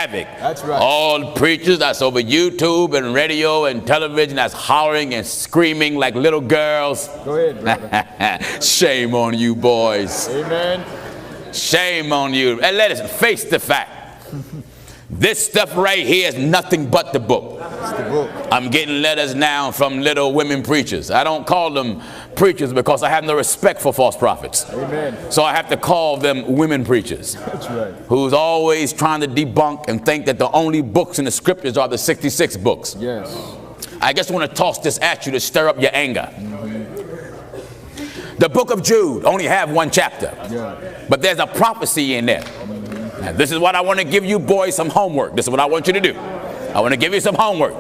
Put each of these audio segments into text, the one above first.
That's right. All preachers that's over YouTube and radio and television that's hollering and screaming like little girls. Go ahead, brother. Shame on you, boys. Amen. Shame on you. And let us face the fact. This stuff right here is nothing but the book. It's the book. I'm getting letters now from little women preachers. I don't call them preachers because I have no respect for false prophets. Amen. So I have to call them women preachers. That's right. Who's always trying to debunk and think that the only books in the scriptures are the 66 books. Yes. I just want to toss this at you to stir up your anger. The book of Jude only have one chapter. Yeah. But there's a prophecy in there. Now, this is what I want to give you boys some homework. This is what I want you to do. I want to give you some homework.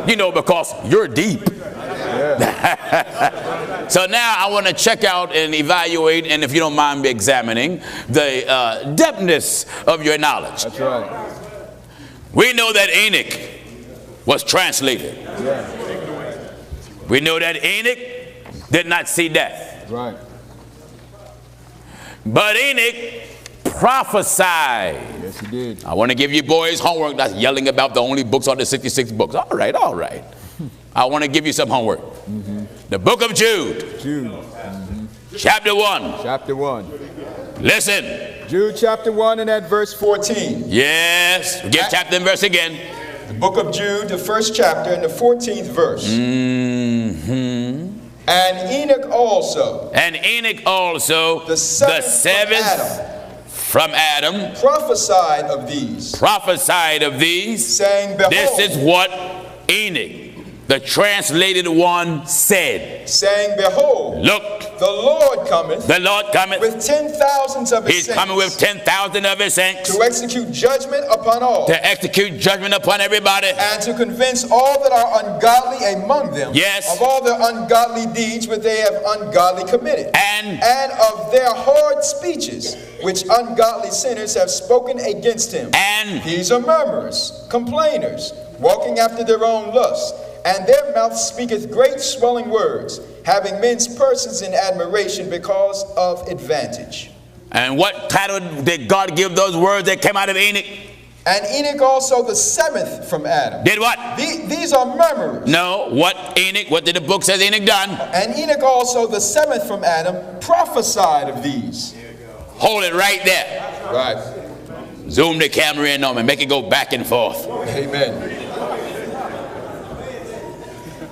You know, because you're deep. Yeah. So now I want to check out and evaluate, and if you don't mind me examining, the depthness of your knowledge. That's right. We know that Enoch was translated. Yeah. We know that Enoch did not see death. Right. But Enoch prophesied. Yes, he did. I want to give you boys homework that's yelling about the only books are the 66 books. All right, all right. I want to give you some homework. The book of Jude. Jude. Chapter 1. Chapter 1. Listen. Jude chapter 1 and at verse 14. Yes. Give chapter and verse again. The book of Jude, the first chapter and the 14th verse. And Enoch also. And Enoch also, the seventh from Adam, prophesied of these. Saying, behold. This is what Enoch, the translated one, said. Saying, behold. Look. The Lord cometh. The Lord cometh. With 10,000s of his saints. He's coming with 10,000 of his saints. To execute judgment upon all. To execute judgment upon everybody. And to convince all that are ungodly among them. Yes. Of all their ungodly deeds which they have ungodly committed. And of their hard speeches which ungodly sinners have spoken against him. And these are murmurers, complainers, walking after their own lust. And their mouth speaketh great swelling words, having men's persons in admiration because of advantage. And what title did God give those words that came out of Enoch? And Enoch also the seventh from Adam. Did what? These are murmurers. No, what Enoch, what did the book say Enoch done? And Enoch also the seventh from Adam prophesied of these. Hold it right there. Right. Zoom the camera in on me, make it go back and forth. Amen.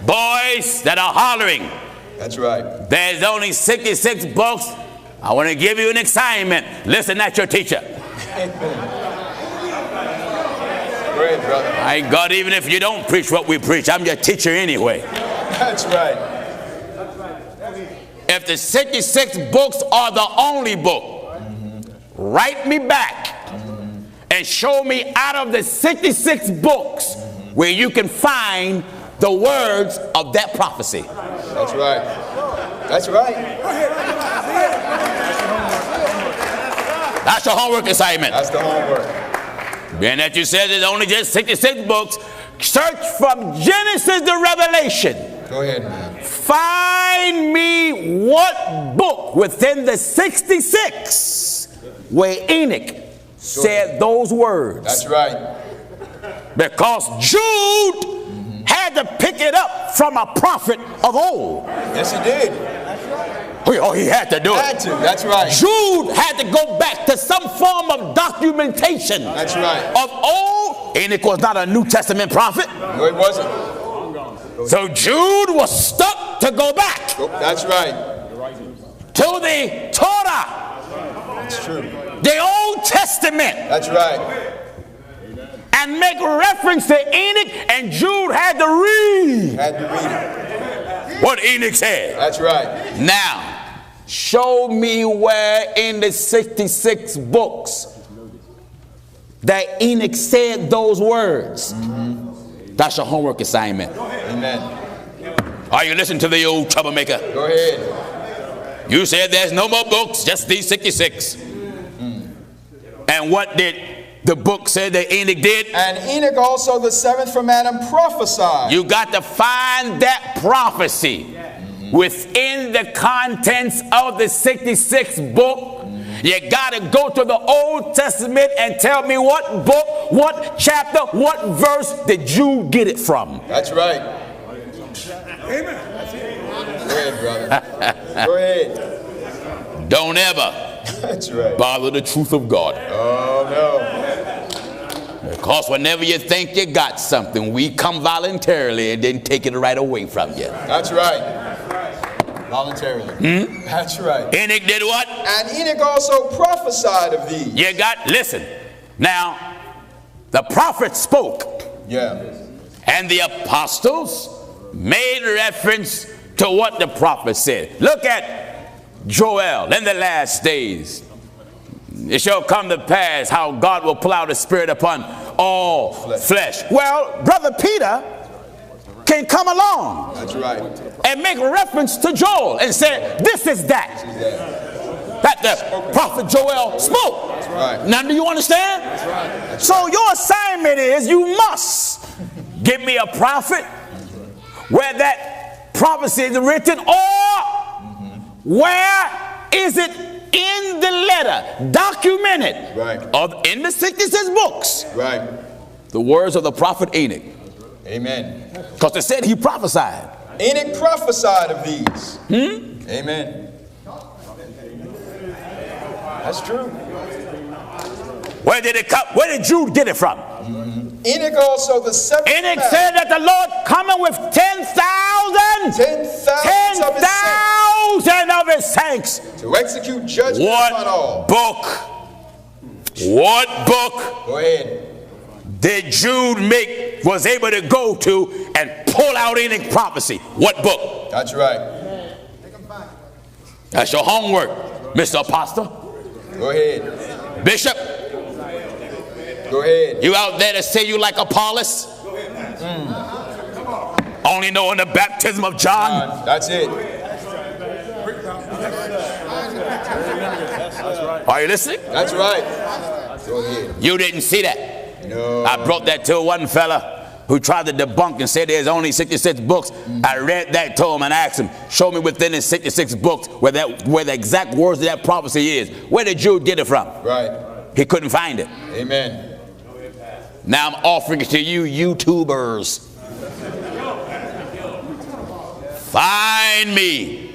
Boys that are hollering. That's right. There's only 66 books. I want to give you an assignment. Listen at your teacher. Great, brother. My God, even if you don't preach what we preach, I'm your teacher anyway. That's right. If the 66 books are the only book, write me back and show me out of the 66 books where you can find the words of that prophecy. That's right. That's right. That's your homework assignment. That's the homework. Being that you said there's only just 66 books, search from Genesis to Revelation. Go ahead, man. Find me what book within the 66 where Enoch said those words. That's right. Because Jude had to pick it up from a prophet of old. Yes, he did. Oh, he had to do it. Had to. That's right. Jude had to go back to some form of documentation. That's right. Of old. Enoch was not a New Testament prophet. No, it wasn't. So Jude was stuck to go back. That's right. To the Torah. That's true. The Old Testament. That's right. And make reference to Enoch, and Jude had to read. Had to read it. What Enoch said. That's right. Now, show me where in the 66 books that Enoch said those words. That's your homework assignment. Amen. Are you listening to the old troublemaker? Go ahead. You said there's no more books, just these 66. And what did the book say that Enoch did? And Enoch also the seventh from Adam prophesied. You got to find that prophecy within the contents of the 66 book You got to go to the Old Testament and tell me what book, what chapter, what verse did Jude get it from. That's right. Amen. Go ahead, brother. Go ahead. Don't ever That's right. bother the truth of God. Oh, no. Because whenever you think you got something, we come voluntarily and then take it right away from you. That's right. Voluntarily. That's right. Enoch did what? And Enoch also prophesied of these. You got, listen. Now, the prophet spoke. Yeah. And the apostles made reference to what the prophet said. Look at Joel in the last days. It shall come to pass how God will pour out his spirit upon all flesh. Well, Brother Peter can come along. That's right. And make reference to Joel and say, this is that. That the prophet Joel spoke. That's right. Now, do you understand? That's right. That's So your assignment is you must give me a prophet where that prophecy is written, or where is it in the letter, documented, Right. in the 66 books, right. the words of the prophet Enoch. Amen. Because it said he prophesied. Enoch prophesied of these. Amen. That's true. Where did it come? Where did Jude get it from? Enoch also the seventh. Enoch man. said that the Lord coming with 10,000 10,000 of his saints 10,000 of his saints. to execute judgment upon all. What book Go ahead. did Jude was able to go to and pull out Enoch prophecy? What book? That's right. That's your homework, Mr. Apostle. Go ahead. Bishop, Go ahead. you out there to say you like Apollos? Only knowing the baptism of John? That's it. Are you listening? That's right. Go ahead. You didn't see that. No. I brought that to one fella who tried to debunk and said there's only 66 books. I read that to him and asked him, show me within the 66 books where the exact words of that prophecy is. Where did Jude get it from? Right. He couldn't find it. Amen. Now I'm offering it to you YouTubers. Find me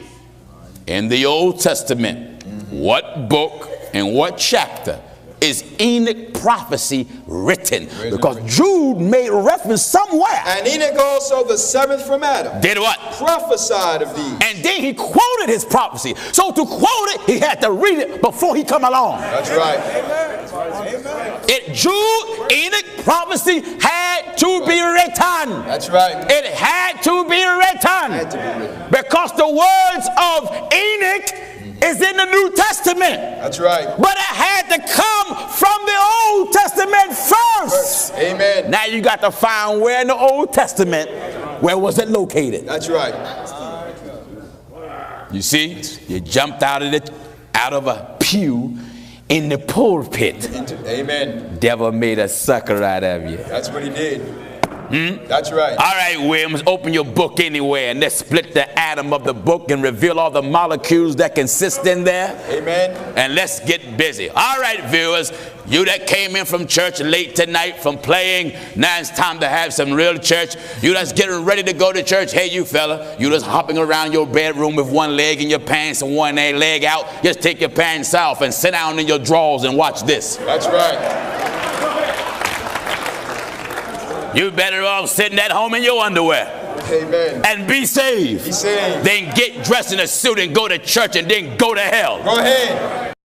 in the Old Testament what book and what chapter is Enoch prophecy written, because Jude made reference somewhere. And Enoch also the seventh from Adam Did what? prophesied of these. And then he quoted his prophecy. So to quote it, he had to read it before he come along. That's right. Jude, Enoch prophecy had to be written. That's right. It had to be written. Had to be written. Because the words of Enoch is in the New Testament. That's right. But it had to come from the Old Testament first. Amen. Now you got to find where in the Old Testament, where was it located? That's right. You see, you jumped out of a pew in the pulpit. Amen. Devil made a sucker out of you. That's what he did. That's right. All right, Williams, open your book anywhere and let's split the atom of the book and reveal all the molecules that consist in there. Amen. And let's get busy. All right, viewers, you that came in from church late tonight from playing, now it's time to have some real church. You that's getting ready to go to church. Hey, you fella, you just hopping around your bedroom with one leg in your pants and one leg out. Just take your pants off and sit down in your drawers and watch this. That's right. You better off sitting at home in your underwear. Amen. And be saved. Be saved. Then get dressed in a suit and go to church and then go to hell. Go ahead.